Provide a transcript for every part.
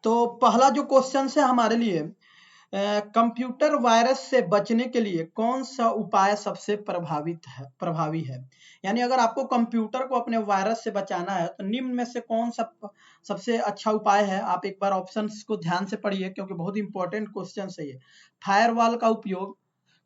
तो पहला जो क्वेश्चन है हमारे लिए, कंप्यूटर वायरस से बचने के लिए कौन सा उपाय सबसे प्रभावी है। यानी अगर आपको कंप्यूटर को अपने वायरस से बचाना है तो निम्न में से कौन सा सबसे अच्छा उपाय है। आप एक बार ऑप्शंस को ध्यान से पढ़िए क्योंकि बहुत इंपॉर्टेंट क्वेश्चन है ये। फायरवॉल का उपयोग,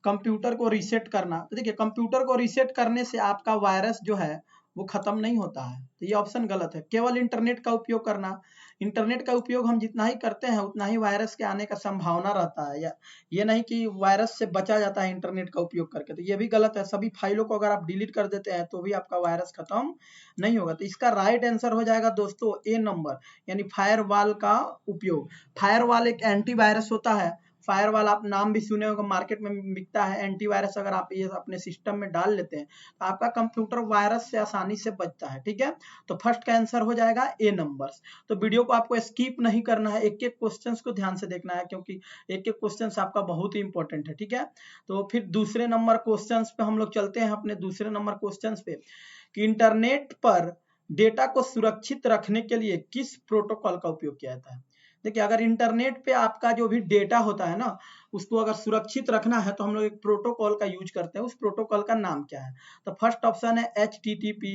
कंप्यूटर को रीसेट करना। तो देखिए कंप्यूटर को रीसेट करने से आपका वायरस जो है वो खत्म नहीं होता है, तो ये ऑप्शन गलत है। केवल इंटरनेट का उपयोग करना, इंटरनेट का उपयोग हम जितना ही करते हैं उतना ही वायरस के आने का संभावना रहता है, या ये नहीं कि वायरस से बचा जाता है इंटरनेट का उपयोग करके, तो ये भी गलत है। सभी फाइलों को अगर आप डिलीट कर देते हैं तो भी आपका वायरस खत्म नहीं होगा। तो इसका राइट आंसर हो जाएगा दोस्तों ए नंबर, यानी फायरवॉल का उपयोग। फायरवॉल एक एंटीवायरस होता है। फायरवॉल आप नाम भी सुने होंगे, मार्केट में बिकता है एंटीवायरस। अगर आप ये अपने सिस्टम में डाल लेते हैं तो आपका कंप्यूटर वायरस से आसानी से बचता है। ठीक है, तो फर्स्ट का आंसर हो जाएगा ए नंबर। तो वीडियो को आपको स्किप नहीं करना है, एक एक क्वेश्चन को ध्यान से देखना है क्योंकि एक एक क्वेश्चन आपका बहुत ही इंपॉर्टेंट है। ठीक है, तो फिर दूसरे नंबर क्वेश्चन पे हम लोग चलते हैं, अपने दूसरे नंबर क्वेश्चन पे कि इंटरनेट पर डेटा को सुरक्षित रखने के लिए किस प्रोटोकॉल का उपयोग किया जाता है। देखिए अगर इंटरनेट पे आपका जो भी डेटा होता है ना, उसको अगर सुरक्षित रखना है तो हम लोग एक प्रोटोकॉल का यूज करते हैं। उस प्रोटोकॉल का नाम क्या है। तो फर्स्ट ऑप्शन है HTTP,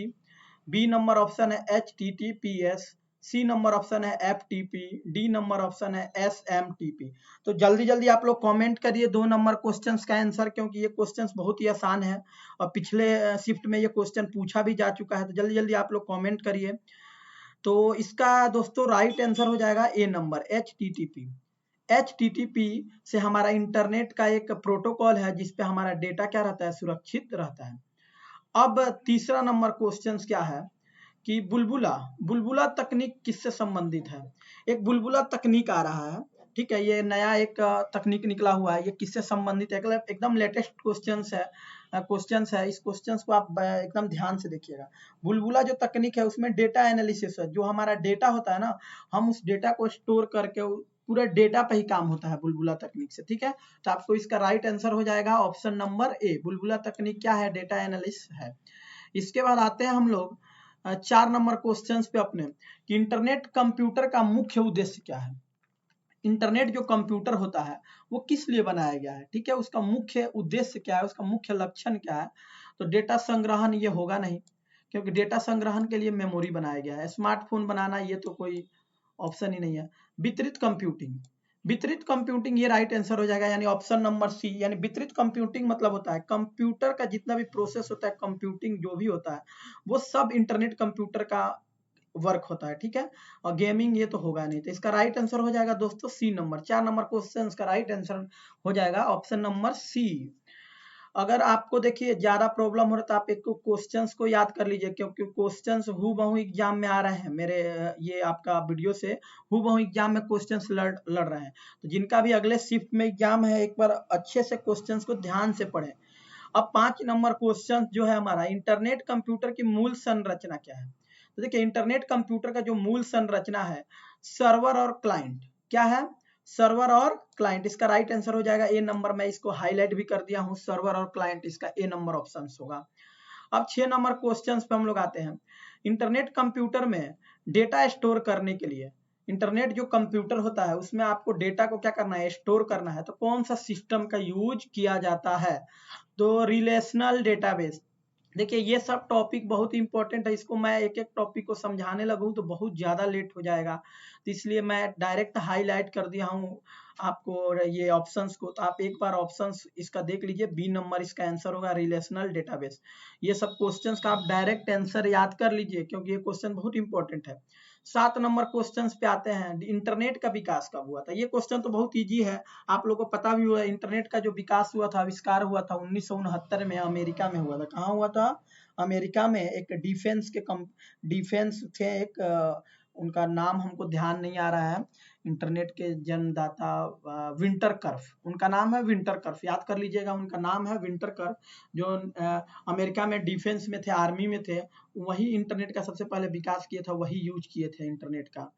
बी नंबर ऑप्शन है HTTPS, सी नंबर ऑप्शन है FTP, डी नंबर ऑप्शन है SMTP। तो जल्दी जल्दी आप लोग कमेंट करिए 2 नंबर क्वेश्चंस का आंसर, क्योंकि ये क्वेश्चंस बहुत ही आसान है और पिछले शिफ्ट में ये क्वेश्चन पूछा भी जा चुका है। तो जल्दी जल्दी आप लोग कमेंट करिए। तो इसका दोस्तों राइट आंसर हो जाएगा ए नंबर HTTP। HTTP से हमारा इंटरनेट का एक प्रोटोकॉल है जिसपे हमारा डेटा क्या रहता है, सुरक्षित रहता है। अब तीसरा नंबर क्वेश्चन क्या है कि बुलबुला बुलबुला तकनीक किससे संबंधित है। एक बुलबुला तकनीक आ रहा है, ठीक है, ये नया एक तकनीक निकला हुआ है। ये किससे संबंधित है, एकदम लेटेस्ट क्वेश्चंस है। इस क्वेश्चंस को आप एकदम ध्यान से देखिएगा। बुलबुला जो तकनीक है उसमें डेटा एनालिसिस है। जो हमारा डेटा होता है ना, हम उस डेटा को स्टोर करके पूरा डेटा पे ही काम होता है बुलबुला तकनीक से। ठीक है, तो आपको इसका राइट आंसर हो जाएगा ऑप्शन नंबर ए। बुलबुला तकनीक क्या है, डेटा एनालिसिस है। इसके बाद आते हैं हम लोग 4 नंबर क्वेश्चन पे अपने कि इंटरनेट कंप्यूटर का मुख्य उद्देश्य क्या है। इंटरनेट जो कंप्यूटर होता है वो किस लिए बनाया गया है, ठीक है, उसका मुख्य उद्देश्य क्या है, उसका मुख्य लक्षण क्या है। तो डेटा संग्रहण ये होगा नहीं, क्योंकि डेटा संग्रहण के लिए मेमोरी बनाया गया है। स्मार्टफोन बनाना ये तो कोई ऑप्शन ही नहीं है। वितरित कंप्यूटिंग, वितरित कंप्यूटिंग ये राइट आंसर हो जाएगा, यानी ऑप्शन नंबर सी। यानी वितरित कंप्यूटिंग मतलब होता है कंप्यूटर का जितना भी प्रोसेस होता है, कंप्यूटिंग जो भी होता है वो सब इंटरनेट कंप्यूटर का वर्क होता है। ठीक है, और गेमिंग ये तो होगा नहीं। तो इसका राइट आंसर हो जाएगा दोस्तों सी नंबर। 4 नंबर क्वेश्चन का राइट आंसर हो जाएगा ऑप्शन नंबर सी। अगर आपको देखिए ज्यादा प्रॉब्लम हो रहा है तो आप एक क्वेश्चंस को याद कर लीजिए, क्योंकि क्वेश्चंस हूबहू एग्जाम में आ रहे हैं मेरे ये आपका वीडियो से हूबहू एग्जाम में क्वेश्चंस लड़ रहे हैं। तो जिनका भी अगले शिफ्ट में एग्जाम है एक बार अच्छे से क्वेश्चंस को ध्यान से पढ़ें। अब 5 नंबर क्वेश्चन जो है हमारा, इंटरनेट कंप्यूटर की मूल संरचना क्या है। तो देखिए इंटरनेट कंप्यूटर का जो मूल संरचना है, सर्वर और क्लाइंट। क्या है, सर्वर और क्लाइंट। इसका राइट आंसर हो जाएगा ए नंबर। मैं इसको हाईलाइट भी कर दिया हूं, सर्वर और क्लाइंट, इसका ए नंबर ऑप्शन होगा। अब 6 नंबर क्वेश्चन पे हम लोग आते हैं। इंटरनेट कंप्यूटर में डेटा स्टोर करने के लिए, इंटरनेट जो कंप्यूटर होता है उसमें आपको डेटा को क्या करना है, स्टोर करना है, तो कौन सा सिस्टम का यूज किया जाता है। तो रिलेशनल डेटाबेस। देखिए ये सब टॉपिक बहुत इंपॉर्टेंट है, इसको मैं एक एक टॉपिक को समझाने लगूं तो बहुत ज्यादा लेट हो जाएगा, तो इसलिए मैं डायरेक्ट हाईलाइट कर दिया हूं आपको ये ऑप्शंस को। तो आप एक बार ऑप्शंस इसका देख लीजिए, बी नंबर इसका आंसर होगा रिलेशनल डेटाबेस। ये सब क्वेश्चंस का आप डायरेक्ट आंसर याद कर लीजिए क्योंकि ये क्वेश्चन बहुत इंपॉर्टेंट है। 7 नंबर क्वेश्चन पे आते हैं, इंटरनेट का विकास कब हुआ था। ये क्वेश्चन तो बहुत ईजी है, आप लोगों को पता भी हुआ। इंटरनेट का जो विकास हुआ था, आविष्कार हुआ था 1969 में अमेरिका में हुआ था। कहाँ हुआ था, अमेरिका में। एक डिफेंस थे एक उनका नाम हमको ध्यान नहीं आ रहा है, इंटरनेट के जन्मदाता विंटर कर्फ, उनका नाम है विंटर कर्फ, याद कर लीजिएगा, उनका नाम है विंटर कर्फ। जो अमेरिका में डिफेंस में थे, आर्मी में थे, वही इंटरनेट का सबसे पहले विकास किए थे, वही यूज किए थे इंटरनेट का।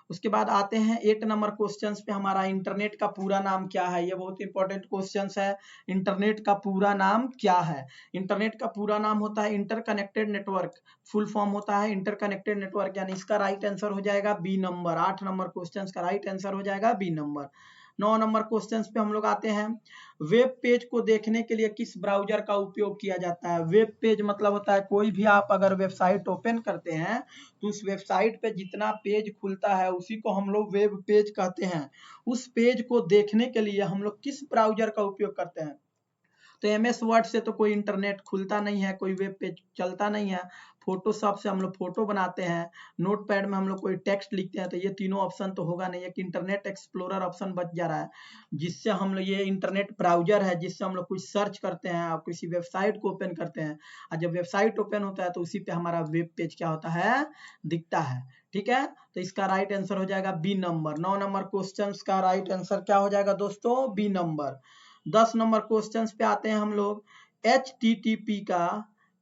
उसके बाद आते हैं 8 नंबर क्वेश्चंस पे हमारा, इंटरनेट का पूरा नाम क्या है। ये बहुत इंपॉर्टेंट क्वेश्चंस है। इंटरनेट का पूरा नाम क्या है? इंटरनेट का पूरा नाम होता है इंटरकनेक्टेड नेटवर्क। फुल फॉर्म होता है इंटरकनेक्टेड नेटवर्क, यानी इसका राइट आंसर हो जाएगा बी नंबर। 8 नंबर क्वेश्चंस का राइट आंसर हो जाएगा बी नंबर। 9 नंबर क्वेश्चंस पे हम लोग आते हैं। वेब पेज को देखने के लिए किस ब्राउजर का उपयोग किया जाता है? वेब पेज मतलब होता है कोई भी आप अगर वेबसाइट ओपन करते हैं तो उस वेबसाइट पे जितना पेज खुलता है उसी को हम लोग वेब पेज कहते हैं। उस पेज को देखने के लिए हम लोग किस ब्राउजर का उपयोग करते हैं? तो MS वर्ड से तो कोई इंटरनेट खुलता नहीं है, कोई वेब पेज चलता नहीं है। फोटोशॉप से हम लोग फोटो बनाते हैं, नोटपैड में हम लोग कोई टेक्स्ट लिखते हैं, तो ये तीनों ऑप्शन तो होगा नहीं। एक इंटरनेट एक्सप्लोरर ऑप्शन बच जा रहा है, जिससे हम लोग, ये इंटरनेट ब्राउजर है जिससे हम लोग कुछ सर्च करते हैं और किसी वेबसाइट को ओपन करते हैं, और जब वेबसाइट ओपन होता है तो उसी पे हमारा वेब पेज क्या होता है, दिखता है। ठीक है, तो इसका राइट आंसर हो जाएगा बी नंबर। 9 नंबर क्वेश्चंस का राइट आंसर क्या हो जाएगा दोस्तों, बी नंबर। 10 नंबर क्वेश्चंस पे आते हैं हम लोग।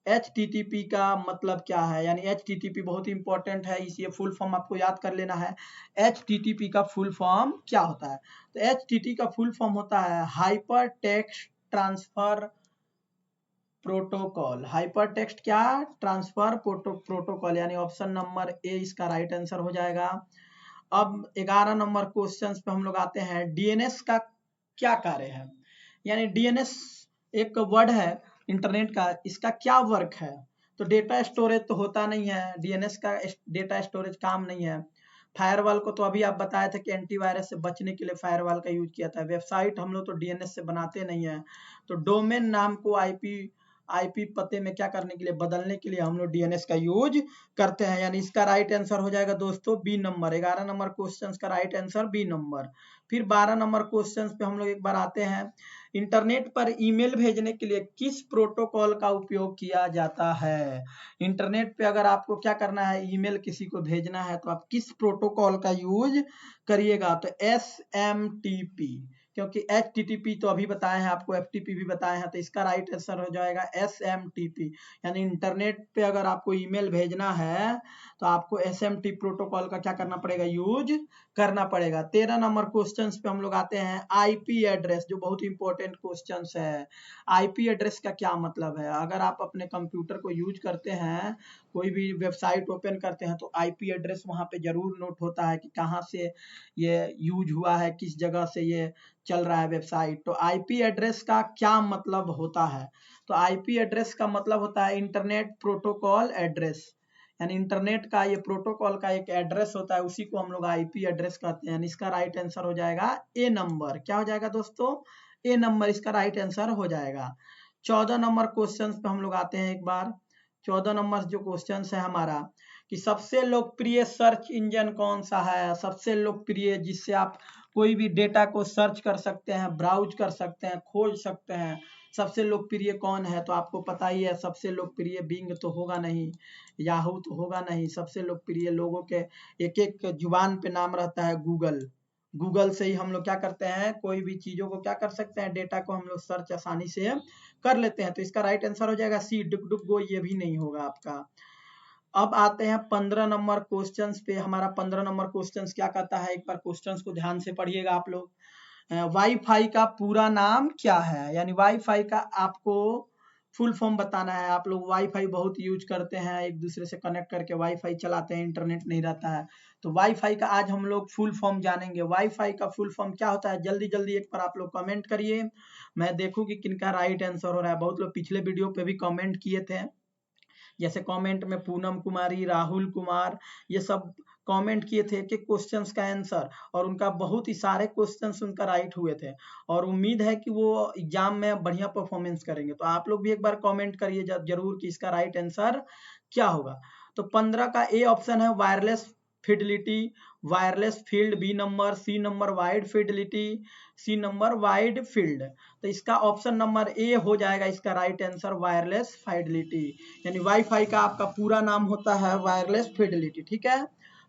HTTP का मतलब क्या है? यानी HTTP बहुत इंपॉर्टेंट है, इस ये फुल फॉर्म आपको याद कर लेना है। HTTP का फुल फॉर्म क्या होता है? तो HTTP का फुल फॉर्म होता है hyper text transfer protocol. Hyper text क्या, ट्रांसफर प्रोटोकॉल, यानी ऑप्शन नंबर ए इसका राइट आंसर हो जाएगा। अब 11 नंबर क्वेश्चंस पे हम लोग आते हैं। DNS का क्या कार्य है? यानी DNS एक वर्ड है इंटरनेट का, इसका क्या वर्क है? तो डेटा स्टोरेज तो होता नहीं है, DNS का डेटा स्टोरेज काम नहीं है। फायरवॉल को तो अभी आप बताए थे कि एंटीवायरस से बचने के लिए फायरवॉल का यूज किया था। वेबसाइट हम लोग तो DNS से बनाते नहीं है। तो डोमेन नाम को आईपी पते में क्या करने के लिए, बदलने के लिए हम लोग DNS का यूज करते हैं, यानी इसका राइट आंसर हो जाएगा दोस्तों बी नंबर। 11 नंबर क्वेश्चंस का राइट आंसर बी नंबर। फिर 12 नंबर क्वेश्चंस पे हम लोग एक बार आते हैं। इंटरनेट पर ईमेल भेजने के लिए किस प्रोटोकॉल का उपयोग किया जाता है? इंटरनेट पे अगर आपको क्या करना है, ईमेल किसी को भेजना है, तो आप किस प्रोटोकॉल का यूज करिएगा? तो SMTP, क्योंकि HTTP तो अभी बताए हैं आपको, FTP भी बताए हैं, तो इसका राइट आंसर हो जाएगा SMTP। यानी इंटरनेट पे अगर आपको ईमेल भेजना है तो आपको SMTP प्रोटोकॉल का क्या करना पड़ेगा, यूज करना पड़ेगा। 13 नंबर क्वेश्चंस पे हम लोग आते हैं। IP एड्रेस, जो बहुत इंपॉर्टेंट क्वेश्चंस है। IP एड्रेस का क्या मतलब है? अगर आप अपने कंप्यूटर को यूज करते हैं, कोई भी वेबसाइट ओपन करते हैं, तो IP एड्रेस वहां पे जरूर नोट होता है कि कहाँ से ये यूज हुआ है, किस जगह से ये चल रहा है वेबसाइट। तो IP एड्रेस का क्या मतलब होता है? तो IP एड्रेस का मतलब होता है इंटरनेट प्रोटोकॉल एड्रेस, यानी इंटरनेट का ये प्रोटोकॉल का एक एड्रेस होता है, उसी को हम लोग IP एड्रेस कहते हैं। इसका राइट आंसर हो जाएगा ए नंबर। क्या हो जाएगा दोस्तों, ए नंबर इसका राइट आंसर हो जाएगा। 14 नंबर क्वेश्चन पे हम लोग आते हैं एक बार। 14 नंबर जो क्वेश्चन है हमारा, कि सबसे लोकप्रिय सर्च इंजन कौन सा है? सबसे लोकप्रिय, जिससे आप कोई भी डेटा को सर्च कर सकते हैं, ब्राउज कर सकते हैं, खोज सकते हैं, सबसे लोकप्रिय कौन है? तो आपको पता ही है, सबसे लोकप्रिय बिंग तो होगा नहीं, याहू तो होगा नहीं। सबसे लोकप्रिय लोगों के एक एक जुबान पे नाम रहता है गूगल। गूगल से ही हम लोग क्या करते हैं, कोई भी चीजों को क्या कर सकते हैं, डेटा को हम लोग सर्च आसानी से कर लेते हैं। तो इसका राइट आंसर हो जाएगा सी, डुक डुक गो, ये भी नहीं होगा आपका। अब आते हैं 15 नंबर क्वेश्चंस पे। हमारा 15 नंबर क्वेश्चंस क्या कहता है, एक बार क्वेश्चंस को ध्यान से पढ़िएगा आप लोग। वाईफाई का पूरा नाम क्या है? यानी वाईफाई का आपको फुल फॉर्म बताना है। आप लोग वाईफाई बहुत यूज करते हैं, एक दूसरे से कनेक्ट करके वाईफाई चलाते हैं, इंटरनेट नहीं रहता है, तो वाईफाई का आज हम लोग फुल फॉर्म जानेंगे। वाईफाई का फुल फॉर्म क्या होता है, जल्दी जल्दी एक बार आप लोग कमेंट करिए, मैं देखूं कि किनका राइट आंसर हो रहा है। बहुत लोग पिछले वीडियो पे भी कमेंट किए थे, जैसे कमेंट में पूनम कुमारी, राहुल कुमार, ये सब कमेंट किए थे कि क्वेश्चंस का आंसर, और उनका बहुत ही सारे क्वेश्चंस उनका राइट हुए थे, और उम्मीद है कि वो एग्जाम में बढ़िया परफॉर्मेंस करेंगे। तो आप लोग भी एक बार कमेंट करिए जरूर कि इसका राइट आंसर क्या होगा। तो 15 का ए ऑप्शन है wireless fidelity, wireless field B number, C number wide fidelity, C number wide field. तो इसका ऑप्शन नंबर ए हो जाएगा इसका राइट आंसर, वायरलेस फिडिलिटी। यानी वाईफाई का आपका पूरा नाम होता है वायरलेस फिडिलिटी। ठीक है,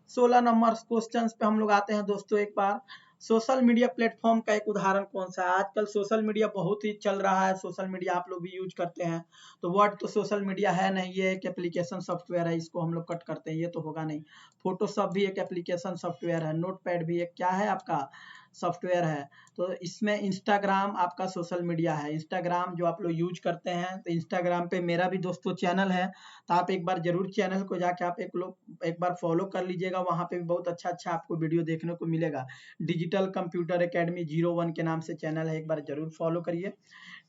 16 नंबर क्वेश्चन पे हम लोग आते हैं दोस्तों एक बार। सोशल मीडिया प्लेटफॉर्म का एक उदाहरण कौन सा है? आजकल सोशल मीडिया बहुत ही चल रहा है, सोशल मीडिया आप लोग भी यूज करते हैं। तो वर्ड तो सोशल मीडिया है नहीं, ये एक एप्लीकेशन सॉफ्टवेयर है, इसको हम लोग कट करते हैं, ये तो होगा नहीं। फोटोशॉप भी एक एप्लीकेशन सॉफ्टवेयर है, नोटपैड भी एक क्या है आपका सॉफ्टवेयर है। तो इसमें इंस्टाग्राम आपका सोशल मीडिया है, इंस्टाग्राम जो आप लोग यूज करते हैं। तो इंस्टाग्राम पे मेरा भी दोस्तों चैनल है, तो आप एक बार जरूर चैनल को जाके आप एक बार फॉलो कर लीजिएगा। वहाँ पे भी बहुत अच्छा अच्छा आपको वीडियो देखने को मिलेगा। डिजिटल कंप्यूटर एकेडमी 01 के नाम से चैनल है, एक बार जरूर फॉलो करिए।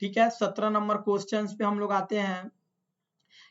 ठीक है, 17 नंबर क्वेश्चन पे हम लोग आते हैं।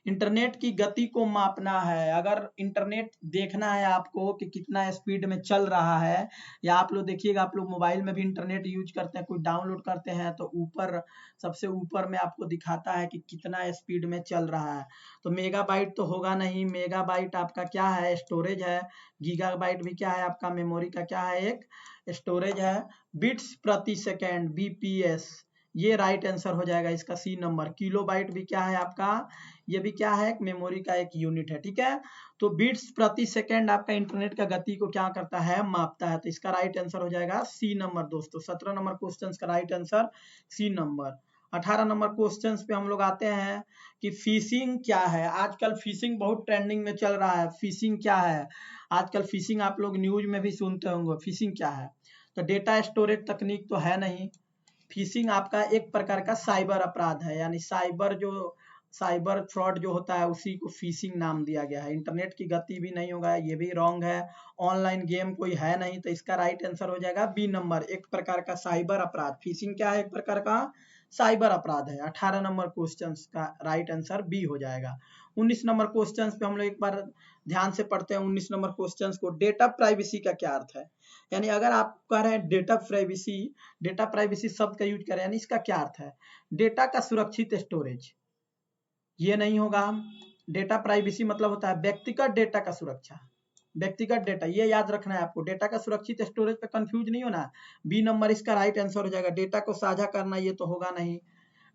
इंटरनेट की गति को मापना है। अगर इंटरनेट देखना है आपको कि कितना स्पीड में चल रहा है, या आप लोग देखिएगा, आप लोग मोबाइल में भी इंटरनेट यूज करते हैं, कोई डाउनलोड करते हैं, तो ऊपर सबसे ऊपर में आपको दिखाता है कि कितना स्पीड में चल रहा है। तो मेगाबाइट तो होगा नहीं, मेगाबाइट आपका क्या है? स्टोरेज है। गीगाबाइट भी क्या है आपका? मेमोरी का क्या है? एक स्टोरेज है। बिट्स प्रति सेकेंड, बीपीएस, ये राइट आंसर हो जाएगा इसका सी नंबर। किलोबाइट भी क्या है आपका? ये भी क्या है? एक मेमोरी का एक यूनिट है। ठीक है, तो बिट्स प्रति सेकंड आपका इंटरनेट का गति को क्या करता है? मापता है। तो इसका राइट आंसर हो जाएगा सी नंबर दोस्तों। 17 नंबर क्वेश्चन का right answer C number. 18 number question पे हम लोग आते हैं कि फिशिंग क्या है। आजकल फिशिंग बहुत ट्रेंडिंग में चल रहा है। फिशिंग क्या है? आजकल फिशिंग आप लोग न्यूज में भी सुनते होंगे। फिशिंग क्या है? तो डेटा स्टोरेज तकनीक तो है नहीं। फिशिंग आपका एक प्रकार का साइबर अपराध है, यानी साइबर फ्रॉड जो होता है उसी को फिशिंग नाम दिया गया है। इंटरनेट की गति भी नहीं होगा, ये भी रॉन्ग है। ऑनलाइन गेम कोई है नहीं, तो इसका राइट आंसर हो जाएगा बी नंबर, एक प्रकार का साइबर अपराध। फिशिंग क्या है? एक प्रकार का साइबर अपराध है। 18 नंबर क्वेश्चन का राइट आंसर बी हो जाएगा। 19 नंबर क्वेश्चन पे हम लोग एक बार ध्यान से पढ़ते हैं 19 नंबर क्वेश्चन को। डेटा प्राइवेसी का क्या अर्थ है? यानी अगर आप कह रहे हैं डेटा प्राइवेसी शब्द का यूज करें, यानी इसका क्या अर्थ है? डेटा का सुरक्षित स्टोरेज, ये नहीं होगा। डेटा प्राइवेसी मतलब होता है व्यक्तिगत डेटा का सुरक्षा, व्यक्तिगत डेटा, ये याद रखना है आपको। डेटा का सुरक्षित स्टोरेज पे कंफ्यूज नहीं होना। बी नंबर इसका राइट आंसर हो जाएगा। डेटा को साझा करना, ये तो होगा नहीं।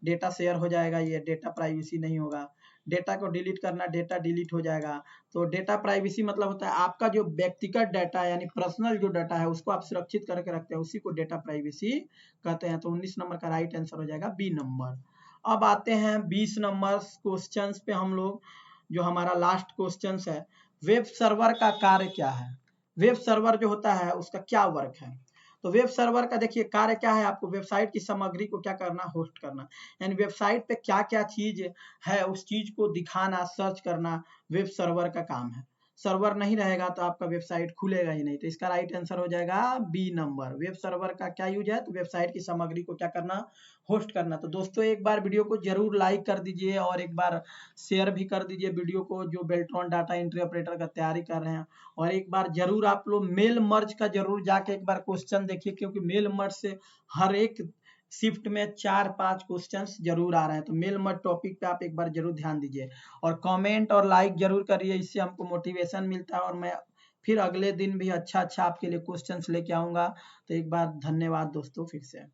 डेटा शेयर हो जाएगा, ये डेटा प्राइवेसी नहीं होगा। डेटा को डिलीट करना, डेटा डिलीट हो जाएगा। तो डेटा प्राइवेसी मतलब होता है आपका जो व्यक्तिगत डाटा है, यानी पर्सनल जो डाटा है उसको आप सुरक्षित करके रखते हैं, उसी को डेटा प्राइवेसी कहते हैं। तो 19 नंबर का राइट आंसर हो जाएगा बी नंबर। अब आते हैं 20 नंबर क्वेश्चन पे हम लोग, जो हमारा लास्ट क्वेश्चन है, वेब सर्वर का कार्य क्या है? वेब सर्वर जो होता है उसका क्या वर्क है? तो वेब सर्वर का देखिए कार्य क्या है, आपको वेबसाइट की सामग्री को क्या करना? होस्ट करना। यानी वेबसाइट पे क्या क्या चीज है उस चीज को दिखाना, सर्च करना, वेब सर्वर का काम है। सर्वर नहीं रहेगा तो आपका वेबसाइट खुलेगा ही नहीं। तो इसका राइट आंसर हो जाएगा बी नंबर। वेब सर्वर का क्या यूज है? तो वेबसाइट की सामग्री को क्या करना? होस्ट करना। तो दोस्तों एक बार वीडियो को जरूर लाइक कर दीजिए और एक बार शेयर भी कर दीजिए वीडियो को, जो बेल्ट्रॉन डाटा एंट्री ऑपरेटर का तैयारी कर रहे हैं। और एक बार जरूर आप लोग मेल मर्ज का जरूर जाके एक बार क्वेश्चन देखिए, क्योंकि मेल मर्ज से हर एक शिफ्ट में 4-5 क्वेश्चंस जरूर आ रहे हैं। तो मेल मर्ज टॉपिक पे आप एक बार जरूर ध्यान दीजिए और कमेंट और लाइक जरूर करिए, इससे हमको मोटिवेशन मिलता है और मैं फिर अगले दिन भी अच्छा अच्छा आपके लिए क्वेश्चंस लेके आऊंगा। तो एक बार धन्यवाद दोस्तों फिर से।